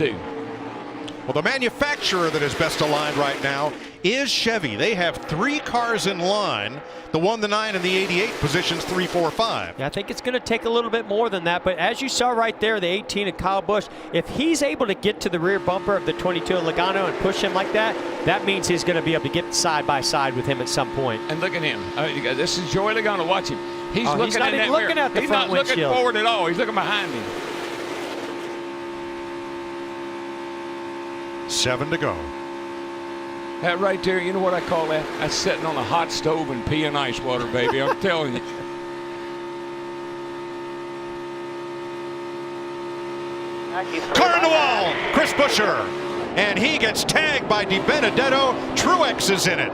do? Well, the manufacturer that is best aligned right now is Chevy. They have 3 cars in line. The 1, the 9, and the 88 positions 3, 4, 5. Yeah, I think it's going to take a little bit more than that. But as you saw right there, the 18 of Kyle Busch, if he's able to get to the rear bumper of the 22 of Logano and push him like that, that means he's going to be able to get side by side with him at some point. And look at him. This is Joey Logano. Watch him. He's looking not at even that looking mirror. at the He's front not looking windshield. forward at all. He's looking behind him. 7 to go. That right there, you know what I call that? That's sitting on a hot stove and peeing ice water, baby. I'm telling you. Car in the wall, Chris Buscher. And he gets tagged by Di Benedetto. Truex is in it.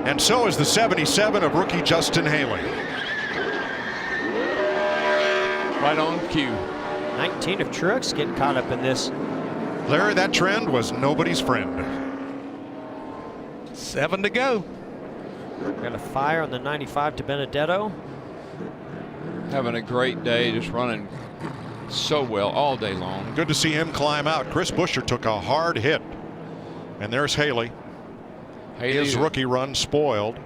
And so is the 77 of rookie Justin Haley. Right on cue. 19 of Truex getting caught up in this. Larry, that trend was nobody's friend. 7 to go. Got a fire on the 95 to Benedetto. Having a great day, just running so well all day long. Good to see him climb out. Chris Buscher took a hard hit. And there's Haley. His rookie run spoiled.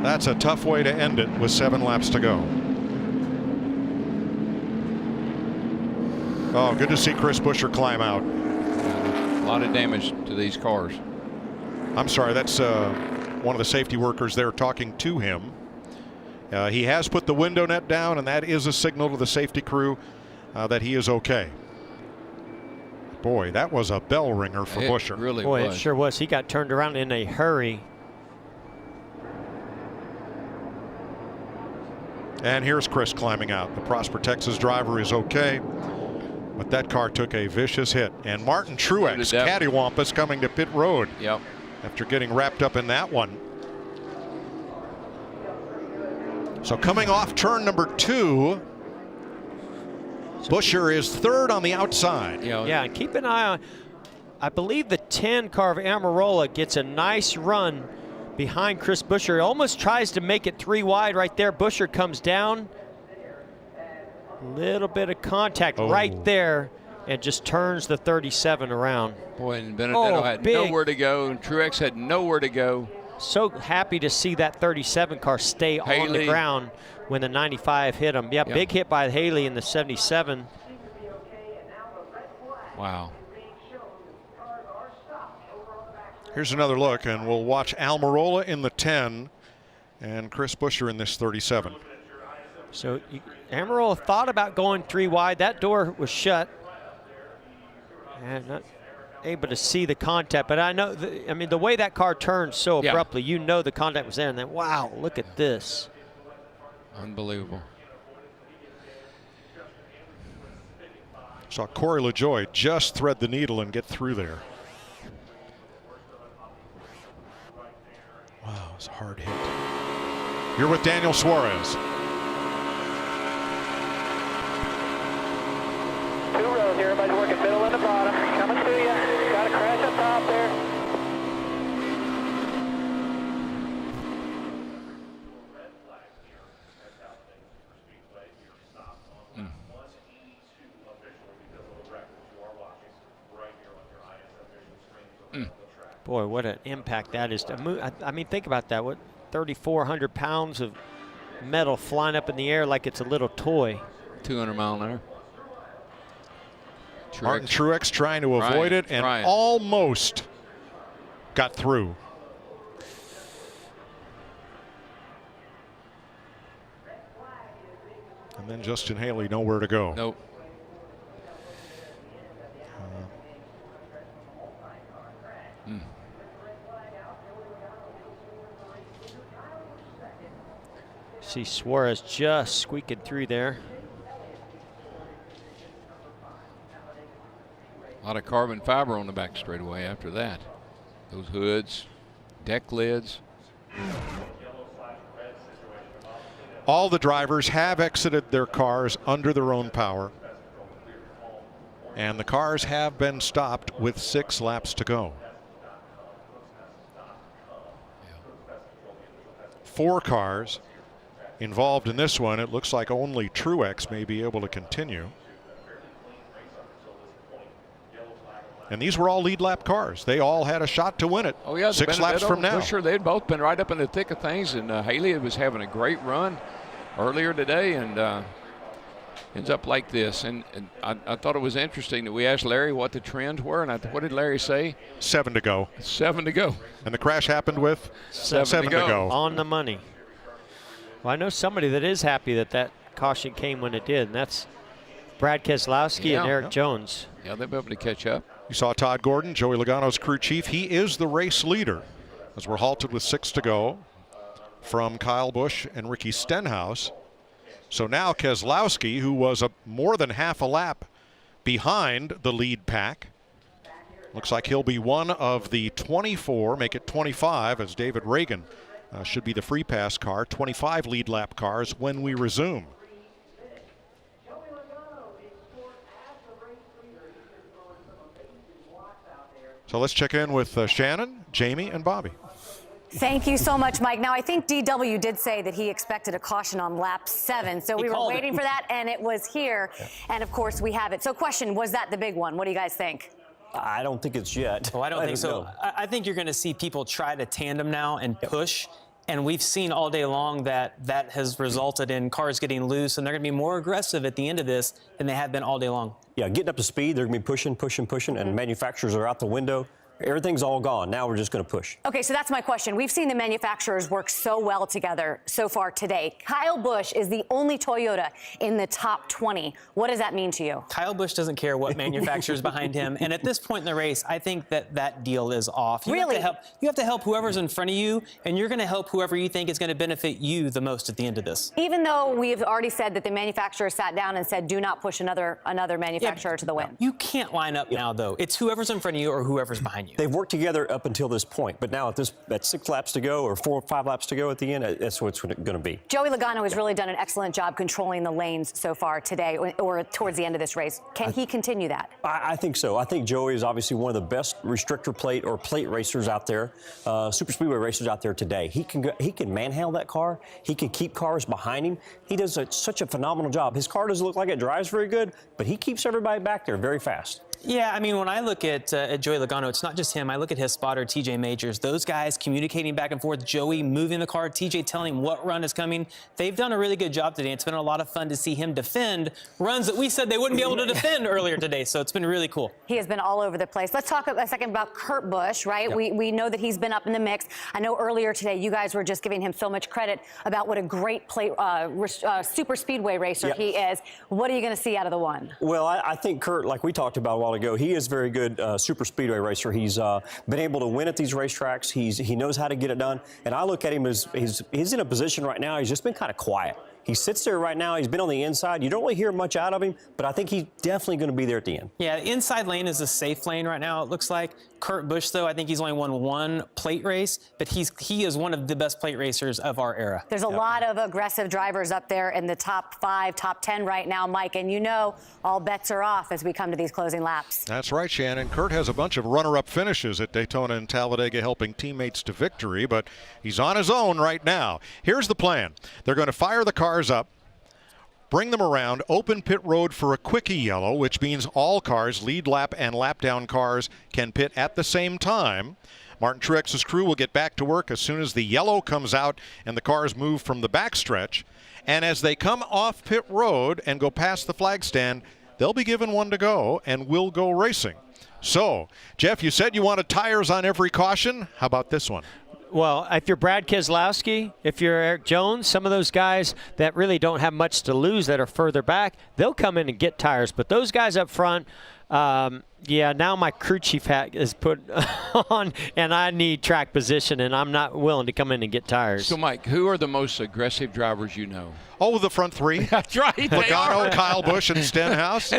That's a tough way to end it with 7 laps to go. Oh, good to see Chris Buscher climb out. A lot of damage to these cars. I'm sorry, that's one of the safety workers there talking to him. He has put the window net down, and that is a signal to the safety crew that he is okay. Boy, that was a bell ringer for Buscher. Really Boy, was. it sure was. He got turned around in a hurry. And here's Chris climbing out. The Prosper, Texas driver is okay. But that car took a vicious hit. And Martin Truex, cattywampus, coming to pit road. Yep. After getting wrapped up in that one. So coming off turn number 2, Buscher is 3rd on the outside. Yeah, and keep an eye on, I believe the 10 car of Amarola gets a nice run behind Chris Buscher. He almost tries to make it 3 wide right there. Buscher comes down. Little bit of contact right there and just turns the 37 around. Boy, and Benedetto had nowhere to go, and Truex had nowhere to go. So happy to see that 37 car stay on the ground when the 95 hit him. Yeah, big hit by Haley in the 77. Wow. Here's another look, and we'll watch Almirola in the 10 and Chris Buscher in this 37. So Amarola thought about going 3 wide. That door was shut. And not able to see the contact. But I know, I mean, the way that car turned so abruptly, you know the contact was there. And then, wow, look at this. Unbelievable. Saw Corey LaJoie just thread the needle and get through there. Wow, it's a hard hit. You're with Daniel Suarez. 2 rows here, everybody's working middle and the bottom. Coming to you. Got a crash up top there. Boy, what an impact that is. I mean, think about that. What, 3,400 pounds of metal flying up in the air like it's a little toy. 200 mile an hour. Martin Truex trying to avoid it and almost got through. And then Justin Haley nowhere to go. Nope. See Suarez just squeaking through there. A lot of carbon fiber on the back straightaway after that. Those hoods, deck lids. All the drivers have exited their cars under their own power. And the cars have been stopped with 6 laps to go. 4 cars involved in this one. It looks like only Truex may be able to continue. And these were all lead lap cars. They all had a shot to win it. Oh, yeah. 6 laps from now. Sure, they'd both been right up in the thick of things. And Haley was having a great run earlier today and ends up like this. And I thought it was interesting that we asked Larry what the trends were. And what did Larry say? 7 to go. 7 to go. And the crash happened with 7 to go. On the money. Well, I know somebody that is happy that caution came when it did, and that's Brad Keselowski and Eric Jones. Yeah, they'll be able to catch up. You saw Todd Gordon, Joey Logano's crew chief. He is the race leader as we're halted with 6 to go from Kyle Busch and Ricky Stenhouse. So now Keselowski, who was more than half a lap behind the lead pack, looks like he'll be one of the 24, make it 25, as David Reagan should be the free pass car, 25 lead lap cars when we resume. So let's check in with Shannon, Jamie, and Bobby. Thank you so much, Mike. Now, I think DW did say that he expected a caution on lap 7, so we were waiting for that, and it was here. Yeah. And, of course, we have it. So, question, was that the big one? What do you guys think? I don't think it's yet. Well, I don't think so. I think you're going to see people try to tandem now and push. And we've seen all day long that has resulted in cars getting loose, and they're going to be more aggressive at the end of this than they have been all day long. Yeah, getting up to speed, they're going to be pushing, and manufacturers are out the window. Everything's all gone. Now we're just going to push. Okay, so that's my question. We've seen the manufacturers work so well together so far today. Kyle Busch is the only Toyota in the top 20. What does that mean to you? Kyle Busch doesn't care what manufacturer's behind him. And at this point in the race, I think that deal is off. You have to help whoever's in front of you, and you're going to help whoever you think is going to benefit you the most at the end of this. Even though we've already said that the manufacturer sat down and said, do not push another manufacturer to the win. You can't line up now, though. It's whoever's in front of you or whoever's behind you. They've worked together up until this point, but now at 6 laps to go or 4 or 5 laps to go at the end, that's what it's going to be. Joey Logano has really done an excellent job controlling the lanes so far today or towards the end of this race. Can he continue that? I think so. I think Joey is obviously one of the best restrictor plate or plate racers out there, super speedway racers out there today. He can manhandle that car. He can keep cars behind him. He does such a phenomenal job. His car doesn't look like it drives very good, but he keeps everybody back there very fast. Yeah, I mean, when I look at Joey Logano, it's not just him. I look at his spotter, TJ Majors. Those guys communicating back and forth, Joey moving the car, TJ telling him what run is coming. They've done a really good job today. It's been a lot of fun to see him defend runs that we said they wouldn't be able to defend earlier today, so it's been really cool. He has been all over the place. Let's talk a second about Kurt Busch, right? Yep. We know that he's been up in the mix. I know earlier today you guys were just giving him so much credit about what a great super speedway racer he is. What are you going to see out of the one? Well, I think Kurt, like we talked about a while ago, he is very good super speedway racer. He's been able to win at these racetracks. He knows how to get it done. And I look at him as he's in a position right now. He's just been kind of quiet. He sits there right now. He's been on the inside. You don't really hear much out of him, but I think he's definitely going to be there at the end. Yeah, the inside lane is a safe lane right now, it looks like. Kurt Busch, though, I think he's only won 1 plate race, but he is one of the best plate racers of our era. There's a lot of aggressive drivers up there in the top 5, top 10 right now, Mike, and you know all bets are off as we come to these closing laps. That's right, Shannon. Kurt has a bunch of runner-up finishes at Daytona and Talladega, helping teammates to victory, but he's on his own right now. Here's the plan. They're going to fire the cars up, bring them around, open pit road for a quickie yellow, which means all cars, lead lap and lap down cars, can pit at the same time. Martin Truex's crew will get back to work as soon as the yellow comes out and the cars move from the backstretch. And as they come off pit road and go past the flag stand, they'll be given one to go and will go racing. So, Jeff, you said you wanted tires on every caution. How about this one? Well, if you're Brad Keselowski, if you're Eric Jones, some of those guys that really don't have much to lose that are further back, they'll come in and get tires. But those guys up front, yeah, now my crew chief hat is put on, and I need track position, and I'm not willing to come in and get tires. So, Mike, who are the most aggressive drivers you know? Oh, the front 3. That's right. Logano, Kyle Busch, and Stenhouse.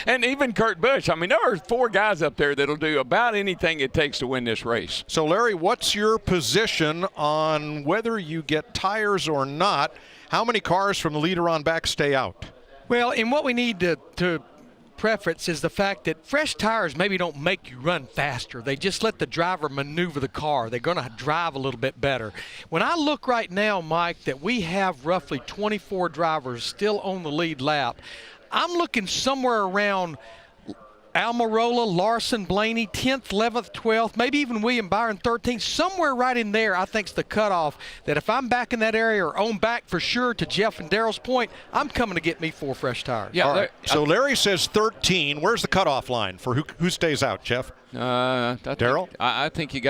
And even Kurt Busch. I mean, there are 4 guys up there that'll do about anything it takes to win this race. So, Larry, what's your position on whether you get tires or not? How many cars from the leader on back stay out? Well, and what we need to preference is the fact that fresh tires maybe don't make you run faster. They just let the driver maneuver the car. They're going to drive a little bit better. When I look right now, Mike, that we have roughly 24 drivers still on the lead lap, I'm looking somewhere around Almirola, Larson, Blaney, 10th, 11th, 12th, maybe even William Byron, 13th. Somewhere right in there, I think, is the cutoff that if I'm back in that area or on back for sure to Jeff and Darrell's point, I'm coming to get me 4 fresh tires. Yeah. All right. So Larry says 13. Where's the cutoff line for who stays out, Jeff? Darrell? I think you got